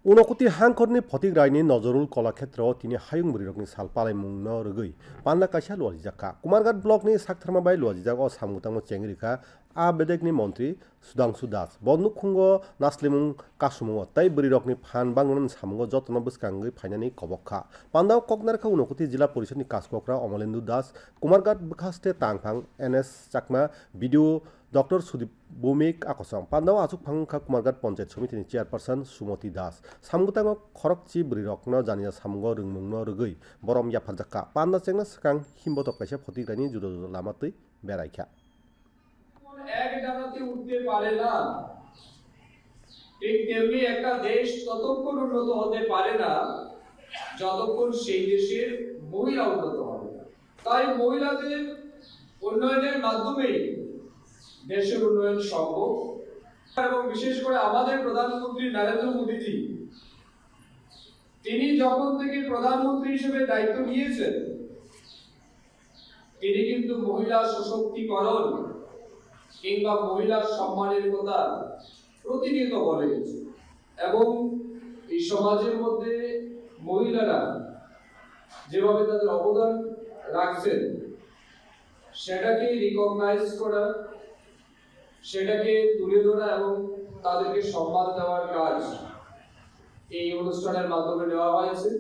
Unokoti hangkorni photik raini nojorul kolakshetrao tini hayung brirokni salpalaimungno rwgui panda kaisa luajijaka Kumarghat blockni saktharma bai luajijak o samungtangmo chengrika a bedekni mantri Sudhanshu Das bo nukkhungo naslimung kasumung tei brirokni phan bangmani samungo jotno bwskangui phainani kobokha pandao koknarkha unokoti jila porisadni kaskokra Omolendu Das Kumarghat bwkhaste tangphang NS Chakma video Dr. Sudip Bhumik Akosong pandao achuk phangkha Kumarghat Panchayat Samitini Chairperson Sumati Das samungtango khorokchi brirokno janiya samungo rungmungno rwgui borom yaphajakka panda chengna skang himbotok kaisa photikrani judo judo lamatui beraikha এক জায়গাতে উঠতে পারে না ঠিক তেমনি একটা দেশ ততক্ষণ উন্নত হতে পারে না যতক্ষণ সেই দেশের মহিলা উন্নত হবে না তাই মহিলাদের উন্নয়নের মাধ্যমে দেশের উন্নয়ন সম্ভব এবং বিশেষ করে আমাদের প্রধানমন্ত্রী নরেন্দ্র মোদী জি তিনি যখন থেকে প্রধানমন্ত্রী হিসেবে দায়িত্ব নিয়েছেন তিনি কিন্তু মহিলা সশক্তিকরণ কিংবা মহিলার সম্মানের কথা প্রতিনিয়ত বলে গেছে এবং এই সমাজের মধ্যে মহিলারা যেভাবে তাদের অবদান রাখছেন সেটাকে রিকগনাইজ করা সেটাকে তুলে ধরা এবং তাদেরকে সম্মান দেওয়ার কাজ এই অনুষ্ঠানের মাধ্যমে নেওয়া হয়েছে।